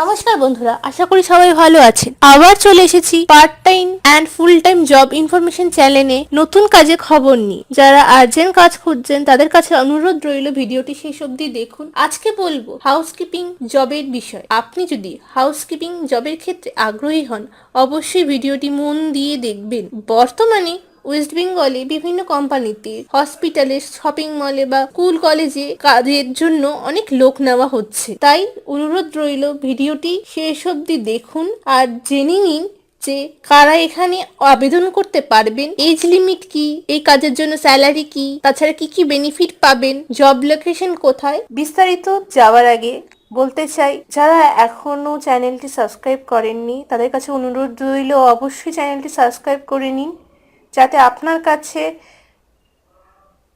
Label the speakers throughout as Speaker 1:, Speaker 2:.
Speaker 1: নমস্কার বন্ধুরা, আশা করি সবাই ভালো আছেন। আবার চলে এসেছি part time and full time job information চ্যানেলে নতুন কাজের খবর নিয়ে। যারা আর্জেন্ট কাজ খুঁজছেন তাদের কাছে অনুরোধ রইল ভিডিওটি শেষ অবধি দেখুন। আজকে বলবো হাউসকিপিং জবের বিষয়। আপনি যদি হাউসকিপিং জবের ক্ষেত্রে আগ্রহী হন, অবশ্যই ভিডিওটি মন দিয়ে দেখবেন। বর্তমানে ওয়েস্ট বেঙ্গলে বিভিন্ন কোম্পানিতে, হসপিটালে, শপিং মলে বা স্কুল কলেজে কাজের জন্য অনেক লোক নেওয়া হচ্ছে। তাই অনুরোধ রইল ভিডিওটি শেষ অবধি দেখুন আর জেনে নিন যে কারা এখানে আবেদন করতে পারবেন, এজ লিমিট কি, এই কাজের জন্য স্যালারি কি, তাছাড়া কি কি বেনিফিট পাবেন, জব লোকেশন কোথায়। বিস্তারিত যাওয়ার আগে বলতে চাই, যারা এখনো চ্যানেলটি সাবস্ক্রাইব করেননি তাদের কাছে অনুরোধ রইল অবশ্যই চ্যানেলটি সাবস্ক্রাইব করে নিন, যাতে আপনার কাছে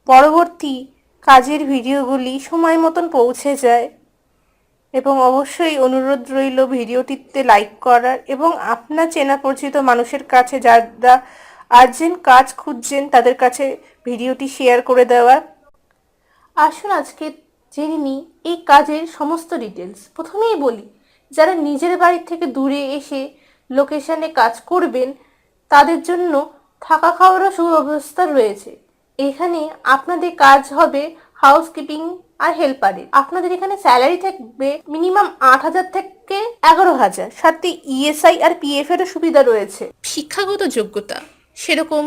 Speaker 1: পরবর্তী কাজের ভিডিওগুলি সময় মতন পৌঁছে যায়। এবং অবশ্যই অনুরোধ রইল ভিডিওটিতে লাইক করার এবং আপনার চেনা পরিচিত মানুষের কাছে যারা আর্জেন্ট কাজ খুঁজছেন তাদের কাছে ভিডিওটি শেয়ার করে দেওয়ার। আসুন আজকে জেনে নিই এই কাজের সমস্ত ডিটেলস। প্রথমেই বলি, যারা নিজের বাড়ি থেকে দূরে এসে লোকেশনে কাজ করবেন তাদের জন্য থাকা খাওয়ারও সুব্যবস্থা রয়েছে। এখানে আপনাদের কাজ হবে হাউসকিপিং আর হেল্পারের। আপনাদের এখানে স্যালারি থাকবে মিনিমাম 8,000 থেকে 11,000, সাথে ইএসআই আর পিএফ এরও সুবিধা রয়েছে। শিক্ষাগত যোগ্যতা সেরকম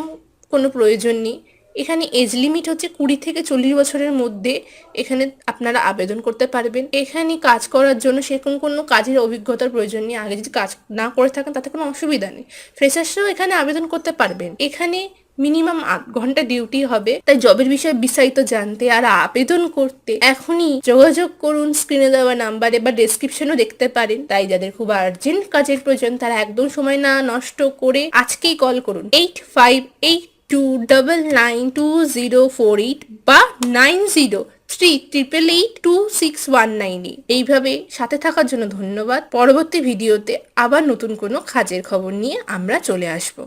Speaker 1: কোনো প্রয়োজন নেই। এখানে এজ লিমিট হচ্ছে 20 থেকে 40 বছরের মধ্যে এখানে আপনারা আবেদন করতে পারবেন। এখানে কাজ করার জন্য সেরকম কোনো কাজের অভিজ্ঞতার প্রয়োজন নেই। আগে যদি কাজ না করে থাকেন তাতে কোনো অসুবিধা নেই, ফ্রেশার্সরাও এখানে আবেদন করতে পারবেন। এখানে মিনিমাম 8 ঘন্টা ডিউটি হবে। তাই জবের বিষয়ে বিস্তারিত জানতে আর আবেদন করতে এখনই যোগাযোগ করুন স্ক্রিনে দেওয়া নাম্বারে বা ডেসক্রিপশনও দেখতে পারেন। তাই যাদের খুব আর্জেন্ট কাজের প্রয়োজন তারা একদম সময় না নষ্ট করে আজকেই কল করুন 8582992048 বা 9038882619। এইভাবে সাথে থাকার জন্য ধন্যবাদ। পরবর্তী ভিডিওতে আবার নতুন কোনো কাজের খবর নিয়ে আমরা চলে আসবো।